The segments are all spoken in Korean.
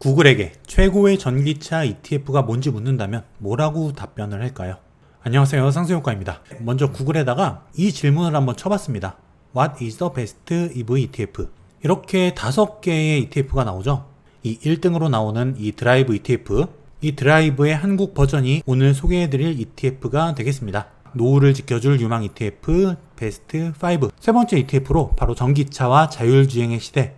구글에게 최고의 전기차 ETF가 뭔지 묻는다면 뭐라고 답변을 할까요? 안녕하세요, 상승효과입니다. 먼저 구글에다가 이 질문을 한번 쳐봤습니다. What is the best EV ETF? 이렇게 5개의 ETF가 나오죠. 이 1등으로 나오는 이 드라이브 ETF, 이 드라이브의 한국 버전이 오늘 소개해드릴 ETF가 되겠습니다. 노후를 지켜줄 유망 ETF 베스트 5. 세 번째 ETF로 바로 전기차와 자율주행의 시대,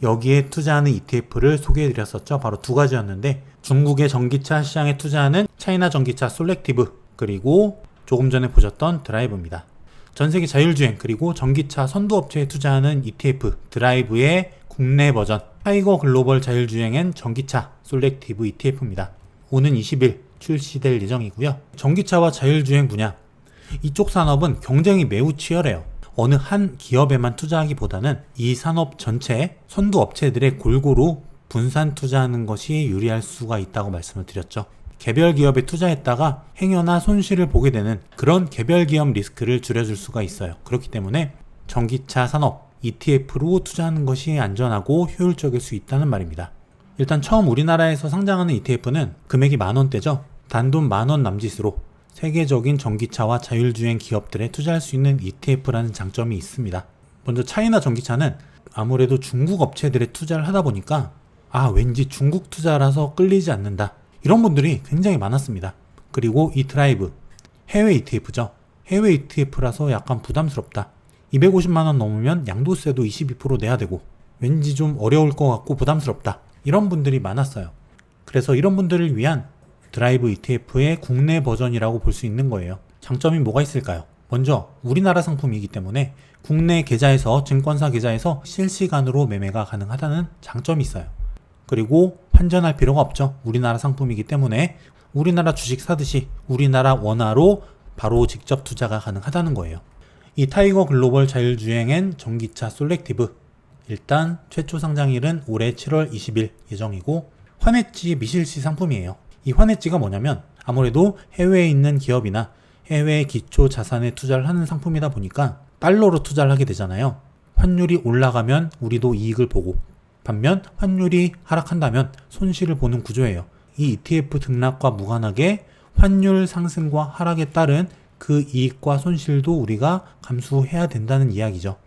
여기에 투자하는 ETF를 소개해드렸었죠. 바로 두 가지였는데, 중국의 전기차 시장에 투자하는 차이나 전기차 솔렉티브, 그리고 조금 전에 보셨던 드라이브입니다. 전세계 자율주행 그리고 전기차 선두업체에 투자하는 ETF 드라이브의 국내 버전 타이거 글로벌 자율주행엔 전기차 솔렉티브 ETF입니다. 오는 20일 출시될 예정이고요. 전기차와 자율주행 분야, 이쪽 산업은 경쟁이 매우 치열해요. 어느 한 기업에만 투자하기보다는 이 산업 전체 선두업체들의 골고루 분산 투자하는 것이 유리할 수가 있다고 말씀을 드렸죠. 개별 기업에 투자했다가 행여나 손실을 보게 되는 그런 개별 기업 리스크를 줄여줄 수가 있어요. 그렇기 때문에 전기차 산업 ETF로 투자하는 것이 안전하고 효율적일 수 있다는 말입니다. 일단 처음 우리나라에서 상장하는 ETF는 금액이 만원대죠. 단돈 만원 남짓으로 세계적인 전기차와 자율주행 기업들에 투자할 수 있는 ETF라는 장점이 있습니다. 먼저 차이나 전기차는 아무래도 중국 업체들에 투자를 하다 보니까 왠지 중국 투자라서 끌리지 않는다, 이런 분들이 굉장히 많았습니다. 그리고 이 드라이브 해외 ETF죠. 해외 ETF라서 약간 부담스럽다, 250만원 넘으면 양도세도 22% 내야 되고 왠지 좀 어려울 것 같고 부담스럽다, 이런 분들이 많았어요. 그래서 이런 분들을 위한 드라이브 ETF의 국내 버전이라고 볼 수 있는 거예요. 장점이 뭐가 있을까요? 먼저 우리나라 상품이기 때문에 국내 계좌에서, 증권사 계좌에서 실시간으로 매매가 가능하다는 장점이 있어요. 그리고 환전할 필요가 없죠. 우리나라 상품이기 때문에 우리나라 주식 사듯이 우리나라 원화로 바로 직접 투자가 가능하다는 거예요. 이 타이거 글로벌 자율주행엔 전기차 솔렉티브, 일단 최초 상장일은 올해 7월 20일 예정이고 환해지 미실시 상품이에요. 이 환해지가 뭐냐면 아무래도 해외에 있는 기업이나 해외 기초 자산에 투자를 하는 상품이다 보니까 달러로 투자를 하게 되잖아요. 환율이 올라가면 우리도 이익을 보고, 반면 환율이 하락한다면 손실을 보는 구조예요. 이 ETF 등락과 무관하게 환율 상승과 하락에 따른 그 이익과 손실도 우리가 감수해야 된다는 이야기죠.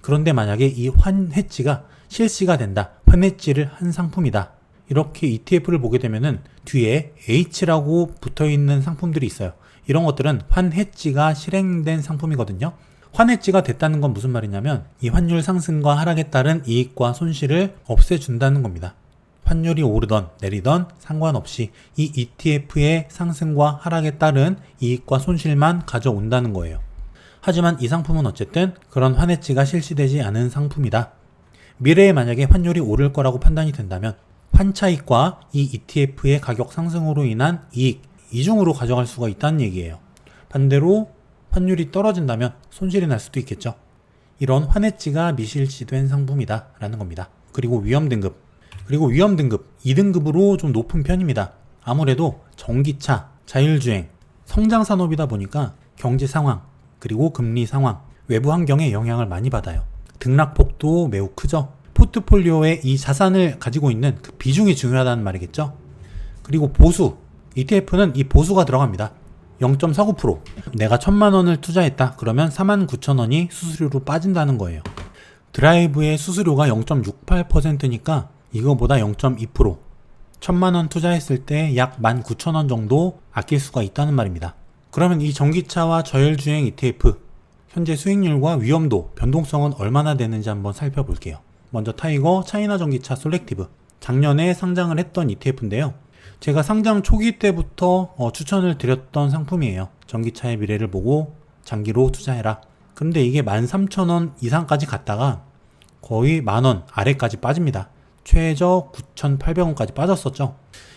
그런데 만약에 이 환해지가 실시가 된다, 환해지를 한 상품이다, 이렇게 ETF를 보게 되면은 뒤에 H라고 붙어있는 상품들이 있어요. 이런 것들은 환해지가 실행된 상품이거든요. 환해지가 됐다는 건 무슨 말이냐면 이 환율 상승과 하락에 따른 이익과 손실을 없애준다는 겁니다. 환율이 오르던 내리던 상관없이 이 ETF의 상승과 하락에 따른 이익과 손실만 가져온다는 거예요. 하지만 이 상품은 어쨌든 그런 환해지가 실시되지 않은 상품이다. 미래에 만약에 환율이 오를 거라고 판단이 된다면 환차익과 이 ETF의 가격 상승으로 인한 이익, 이중으로 가져갈 수가 있다는 얘기예요. 반대로 환율이 떨어진다면 손실이 날 수도 있겠죠. 이런 환해지가 미실시된 상품이다 라는 겁니다. 그리고 위험 등급 2등급으로 좀 높은 편입니다. 아무래도 전기차, 자율주행, 성장 산업이다 보니까 경제 상황, 그리고 금리 상황, 외부 환경에 영향을 많이 받아요. 등락폭도 매우 크죠. 포트폴리오에 이 자산을 가지고 있는 그 비중이 중요하다는 말이겠죠. 그리고 보수, ETF는 이 보수가 들어갑니다. 0.49%. 내가 1000만원을 투자했다 그러면 49,000원이 수수료로 빠진다는 거예요. 드라이브의 수수료가 0.68%니까 이거보다 0.2%, 1000만원 투자했을 때 약 19,000원 정도 아낄 수가 있다는 말입니다. 그러면 이 전기차와 자율주행 ETF 현재 수익률과 위험도, 변동성은 얼마나 되는지 한번 살펴볼게요. 먼저 타이거 차이나 전기차 솔렉티브, 작년에 상장을 했던 ETF인데요. 제가 상장 초기 때부터 추천을 드렸던 상품이에요. 전기차의 미래를 보고 장기로 투자해라. 근데 이게 13,000원 이상까지 갔다가 거의 만원 아래까지 빠집니다. 최저 9,800원까지 빠졌었죠.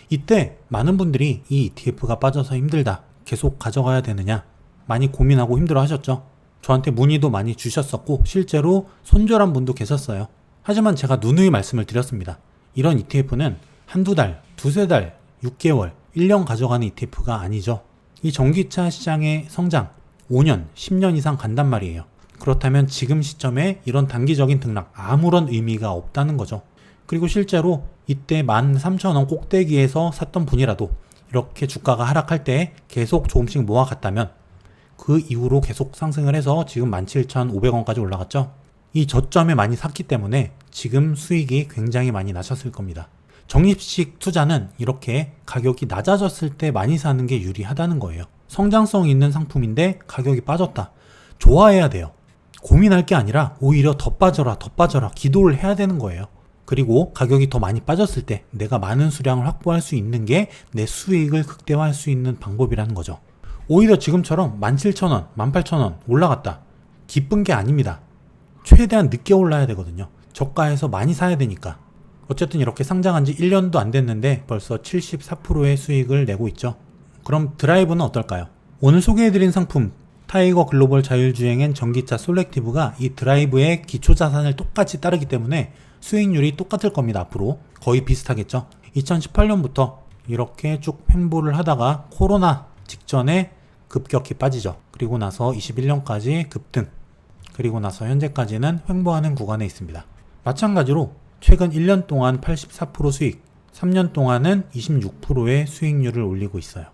이때 많은 분들이 이 ETF가 빠져서 힘들다, 계속 가져가야 되느냐 많이 고민하고 힘들어 하셨죠. 저한테 문의도 많이 주셨었고 실제로 손절한 분도 계셨어요. 하지만 제가 누누이 말씀을 드렸습니다. 이런 ETF는 한두 달, 두세 달, 6개월, 1년 가져가는 ETF가 아니죠. 이 전기차 시장의 성장 5년, 10년 이상 간단 말이에요. 그렇다면 지금 시점에 이런 단기적인 등락 아무런 의미가 없다는 거죠. 그리고 실제로 이때 13,000원 꼭대기에서 샀던 분이라도 이렇게 주가가 하락할 때 계속 조금씩 모아갔다면 그 이후로 계속 상승을 해서 지금 17,500원까지 올라갔죠. 이 저점에 많이 샀기 때문에 지금 수익이 굉장히 많이 나셨을 겁니다. 적립식 투자는 이렇게 가격이 낮아졌을 때 많이 사는 게 유리하다는 거예요. 성장성 있는 상품인데 가격이 빠졌다. 좋아해야 돼요. 고민할 게 아니라 오히려 더 빠져라 기도를 해야 되는 거예요. 그리고 가격이 더 많이 빠졌을 때 내가 많은 수량을 확보할 수 있는 게 내 수익을 극대화할 수 있는 방법이라는 거죠. 오히려 지금처럼 17,000원, 18,000원 올라갔다. 기쁜 게 아닙니다. 최대한 늦게 올라야 되거든요. 저가에서 많이 사야 되니까. 어쨌든 이렇게 상장한 지 1년도 안 됐는데 벌써 74%의 수익을 내고 있죠. 그럼 드라이브는 어떨까요? 오늘 소개해드린 상품 타이거 글로벌 자율주행엔 전기차 솔렉티브가 이 드라이브의 기초자산을 똑같이 따르기 때문에 수익률이 똑같을 겁니다. 앞으로 거의 비슷하겠죠. 2018년부터 이렇게 쭉 횡보를 하다가 코로나 직전에 급격히 빠지죠. 그리고 나서 21년까지 급등, 그리고 나서 현재까지는 횡보하는 구간에 있습니다. 마찬가지로 최근 1년 동안 84% 수익, 3년 동안은 26%의 수익률을 올리고 있어요.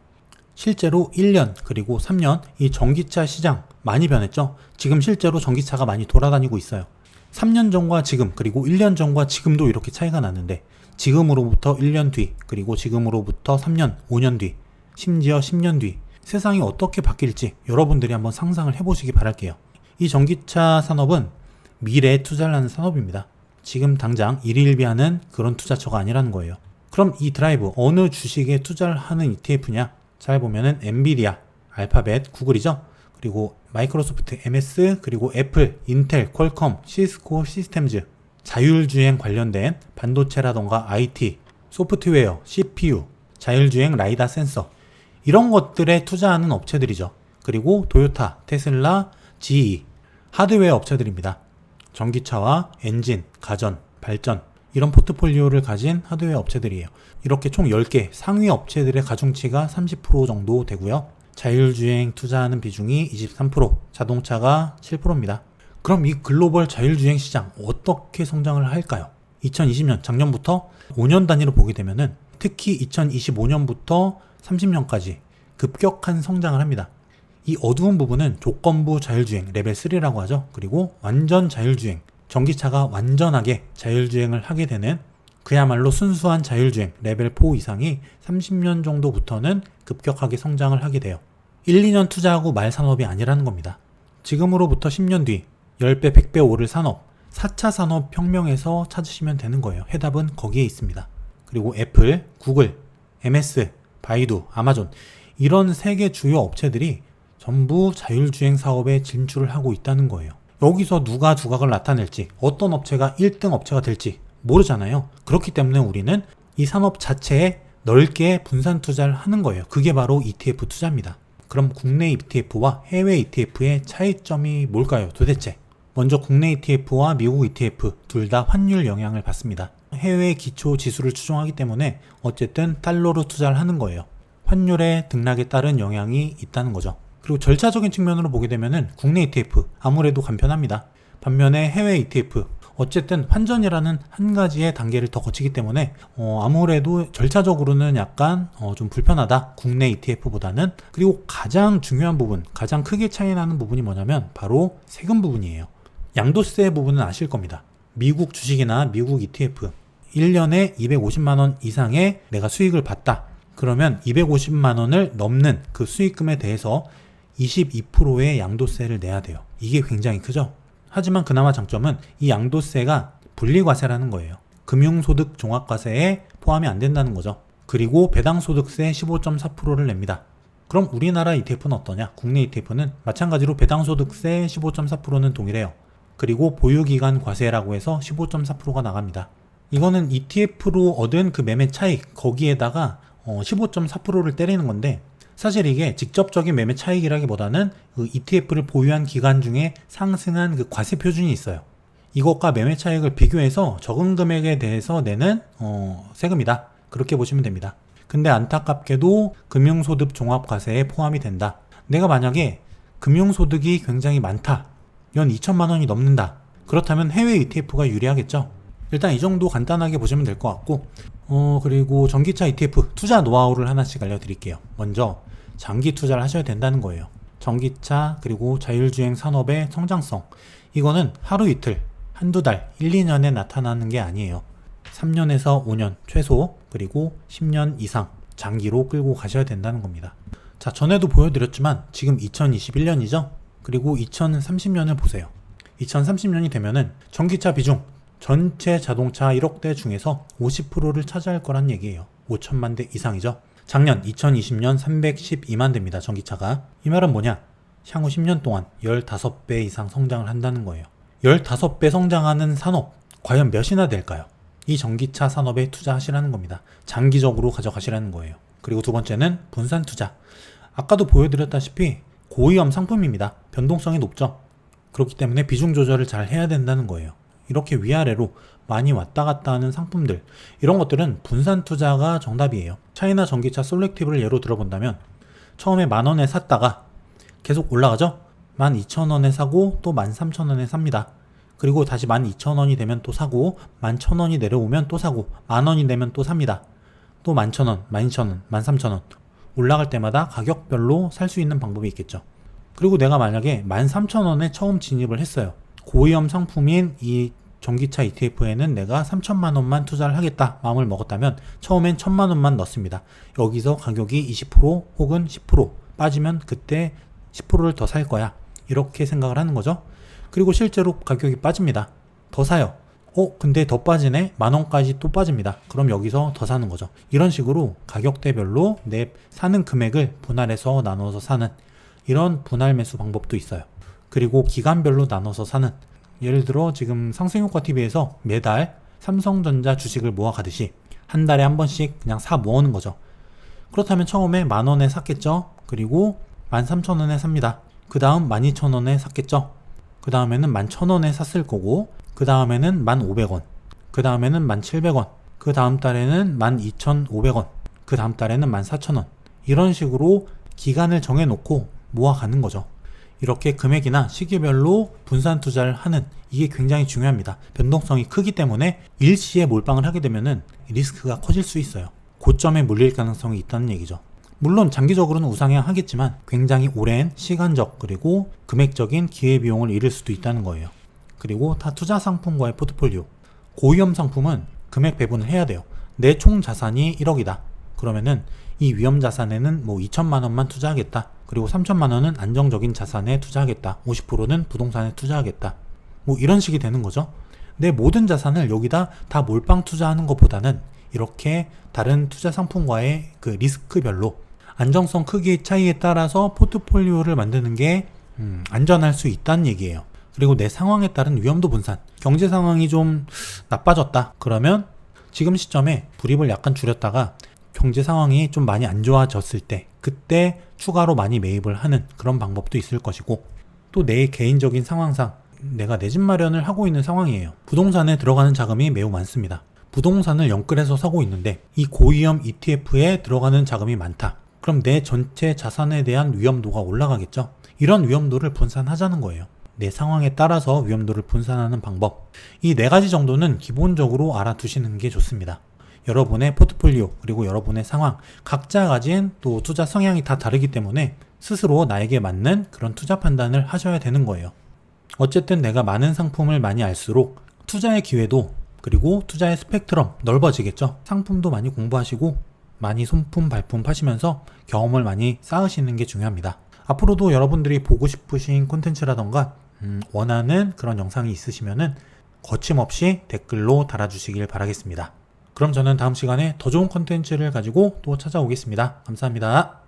실제로 1년 그리고 3년 이 전기차 시장 많이 변했죠. 지금 실제로 전기차가 많이 돌아다니고 있어요. 3년 전과 지금 그리고 1년 전과 지금도 이렇게 차이가 나는데 지금으로부터 1년 뒤 그리고 지금으로부터 3년, 5년 뒤 심지어 10년 뒤 세상이 어떻게 바뀔지 여러분들이 한번 상상을 해보시기 바랄게요. 이 전기차 산업은 미래에 투자를 하는 산업입니다. 지금 당장 일희일비하는 그런 투자처가 아니라는 거예요. 그럼 이 드라이브 어느 주식에 투자를 하는 ETF냐? 잘 보면은 엔비디아, 알파벳, 구글이죠. 그리고 마이크로소프트, MS, 그리고 애플, 인텔, 퀄컴, 시스코, 시스템즈, 자율주행 관련된 반도체라던가 IT, 소프트웨어, CPU, 자율주행 라이다 센서 이런 것들에 투자하는 업체들이죠. 그리고 토요타, 테슬라, GE 하드웨어 업체들입니다. 전기차와 엔진, 가전, 발전 이런 포트폴리오를 가진 하드웨어 업체들이에요. 이렇게 총 10개 상위 업체들의 가중치가 30% 정도 되고요. 자율주행 투자하는 비중이 23%, 자동차가 7%입니다. 그럼 이 글로벌 자율주행 시장 어떻게 성장을 할까요? 2020년 작년부터 5년 단위로 보게 되면은 특히 2025년부터 30년까지 급격한 성장을 합니다. 이 어두운 부분은 조건부 자율주행 레벨 3라고 하죠. 그리고 완전 자율주행, 전기차가 완전하게 자율주행을 하게 되는 그야말로 순수한 자율주행 레벨 4 이상이 30년 정도부터는 급격하게 성장을 하게 돼요. 1, 2년 투자하고 말 산업이 아니라는 겁니다. 지금으로부터 10년 뒤 10배, 100배 오를 산업, 4차 산업혁명에서 찾으시면 되는 거예요. 해답은 거기에 있습니다. 그리고 애플, 구글, MS, 바이두, 아마존 이런 세계 주요 업체들이 전부 자율주행 사업에 진출을 하고 있다는 거예요. 여기서 누가 두각을 나타낼지, 어떤 업체가 1등 업체가 될지 모르잖아요. 그렇기 때문에 우리는 이 산업 자체에 넓게 분산 투자를 하는 거예요. 그게 바로 ETF 투자입니다. 그럼 국내 ETF와 해외 ETF의 차이점이 뭘까요? 도대체 먼저 국내 ETF와 미국 ETF 둘 다 환율 영향을 받습니다. 해외 기초 지수를 추종하기 때문에 어쨌든 달러로 투자를 하는 거예요. 환율의 등락에 따른 영향이 있다는 거죠. 그리고 절차적인 측면으로 보게 되면은 국내 ETF 아무래도 간편합니다. 반면에 해외 ETF 어쨌든 환전이라는 한 가지의 단계를 더 거치기 때문에 아무래도 절차적으로는 약간 좀 불편하다. 국내 ETF보다는. 그리고 가장 중요한 부분, 가장 크게 차이 나는 부분이 뭐냐면 바로 세금 부분이에요. 양도세 부분은 아실 겁니다. 미국 주식이나 미국 ETF 1년에 250만 원 이상의 내가 수익을 봤다. 그러면 250만 원을 넘는 그 수익금에 대해서 22%의 양도세를 내야 돼요. 이게 굉장히 크죠. 하지만 그나마 장점은 이 양도세가 분리과세라는 거예요. 금융소득 종합과세에 포함이 안 된다는 거죠. 그리고 배당소득세 15.4%를 냅니다. 그럼 우리나라 ETF는 어떠냐? 국내 ETF는 마찬가지로 배당소득세 15.4%는 동일해요. 그리고 보유기간 과세라고 해서 15.4%가 나갑니다. 이거는 ETF로 얻은 그 매매 차익 거기에다가 15.4%를 때리는 건데 사실 이게 직접적인 매매 차익이라기보다는 그 ETF를 보유한 기간 중에 상승한 그 과세 표준이 있어요. 이것과 매매 차익을 비교해서 적은 금액에 대해서 내는 세금이다. 그렇게 보시면 됩니다. 근데 안타깝게도 금융소득 종합과세에 포함이 된다. 내가 만약에 금융소득이 굉장히 많다. 연 2천만 원이 넘는다. 그렇다면 해외 ETF가 유리하겠죠. 일단 이 정도 간단하게 보시면 될 것 같고, 그리고 전기차 ETF 투자 노하우를 하나씩 알려드릴게요. 먼저 장기 투자를 하셔야 된다는 거예요. 전기차 그리고 자율주행 산업의 성장성, 이거는 하루 이틀, 한두 달, 1, 2년에 나타나는 게 아니에요. 3년에서 5년 최소, 그리고 10년 이상 장기로 끌고 가셔야 된다는 겁니다. 자, 전에도 보여드렸지만 지금 2021년이죠. 그리고 2030년을 보세요. 2030년이 되면은 전기차 비중 전체 자동차 1억 대 중에서 50%를 차지할 거란 얘기예요. 5천만 대 이상이죠. 작년 2020년 312만 대입니다. 전기차가. 이 말은 뭐냐? 향후 10년 동안 15배 이상 성장을 한다는 거예요. 15배 성장하는 산업 과연 몇이나 될까요? 이 전기차 산업에 투자하시라는 겁니다. 장기적으로 가져가시라는 거예요. 그리고 두 번째는 분산 투자. 아까도 보여드렸다시피 고위험 상품입니다. 변동성이 높죠. 그렇기 때문에 비중 조절을 잘 해야 된다는 거예요. 이렇게 위아래로 많이 왔다 갔다 하는 상품들, 이런 것들은 분산 투자가 정답이에요. 차이나 전기차 솔렉티브를 예로 들어본다면 처음에 10,000원에 샀다가 계속 올라가죠. 12,000원에 사고 또 13,000원에 삽니다. 그리고 다시 12,000원이 되면 또 사고, 11,000원이 내려오면 또 사고, 10,000원이 되면 또 삽니다. 또 11,000원, 12,000원, 13,000원 올라갈 때마다 가격별로 살 수 있는 방법이 있겠죠. 그리고 내가 만약에 13,000원에 처음 진입을 했어요. 고위험 상품인 이 전기차 ETF에는 내가 3천만 원만 투자를 하겠다 마음을 먹었다면 처음엔 1,000만 원만 넣습니다. 여기서 가격이 20% 혹은 10% 빠지면 그때 10%를 더 살 거야. 이렇게 생각을 하는 거죠. 그리고 실제로 가격이 빠집니다. 더 사요. 근데 더 빠지네? 10,000원까지 또 빠집니다. 그럼 여기서 더 사는 거죠. 이런 식으로 가격대별로 내 사는 금액을 분할해서 나눠서 사는 이런 분할 매수 방법도 있어요. 그리고 기간별로 나눠서 사는, 예를 들어 지금 상승효과TV에서 매달 삼성전자 주식을 모아가듯이 한 달에 한 번씩 그냥 사 모으는 거죠. 그렇다면 처음에 10,000원에 샀겠죠. 그리고 13,000원에 삽니다. 그 다음 12,000원에 샀겠죠. 그 다음에는 11,000원에 샀을 거고, 그 다음에는 1,500원, 그 다음에는 1,700원, 그 다음 달에는 12,500원, 그 다음 달에는 14,000원, 이런 식으로 기간을 정해놓고 모아가는 거죠. 이렇게 금액이나 시기별로 분산 투자를 하는, 이게 굉장히 중요합니다. 변동성이 크기 때문에 일시에 몰빵을 하게 되면은 리스크가 커질 수 있어요. 고점에 물릴 가능성이 있다는 얘기죠. 물론 장기적으로는 우상향 하겠지만 굉장히 오랜 시간적 그리고 금액적인 기회비용을 잃을 수도 있다는 거예요. 그리고 타 투자 상품과의 포트폴리오, 고위험 상품은 금액 배분을 해야 돼요. 내 총 자산이 1억이다. 그러면은 이 위험 자산에는 2천만 원만 투자하겠다. 그리고 3천만 원은 안정적인 자산에 투자하겠다. 50%는 부동산에 투자하겠다. 이런 식이 되는 거죠. 내 모든 자산을 여기다 다 몰빵 투자하는 것보다는 이렇게 다른 투자 상품과의 그 리스크별로 안정성 크기 차이에 따라서 포트폴리오를 만드는 게 안전할 수 있다는 얘기예요. 그리고 내 상황에 따른 위험도 분산. 경제 상황이 좀 나빠졌다. 그러면 지금 시점에 불입을 약간 줄였다가 경제 상황이 좀 많이 안 좋아졌을 때 그때 추가로 많이 매입을 하는 그런 방법도 있을 것이고, 또 내 개인적인 상황상 내가 내 집 마련을 하고 있는 상황이에요. 부동산에 들어가는 자금이 매우 많습니다. 부동산을 연끌해서 사고 있는데 이 고위험 ETF에 들어가는 자금이 많다. 그럼 내 전체 자산에 대한 위험도가 올라가겠죠. 이런 위험도를 분산하자는 거예요. 내 상황에 따라서 위험도를 분산하는 방법, 이 4가지 정도는 기본적으로 알아두시는 게 좋습니다. 여러분의 포트폴리오 그리고 여러분의 상황, 각자 가진 또 투자 성향이 다 다르기 때문에 스스로 나에게 맞는 그런 투자 판단을 하셔야 되는 거예요. 어쨌든 내가 많은 상품을 많이 알수록 투자의 기회도 그리고 투자의 스펙트럼 넓어지겠죠. 상품도 많이 공부하시고 많이 손품 발품 파시면서 경험을 많이 쌓으시는 게 중요합니다. 앞으로도 여러분들이 보고 싶으신 콘텐츠라던가 원하는 그런 영상이 있으시면은 거침없이 댓글로 달아주시길 바라겠습니다. 그럼 저는 다음 시간에 더 좋은 콘텐츠를 가지고 또 찾아오겠습니다. 감사합니다.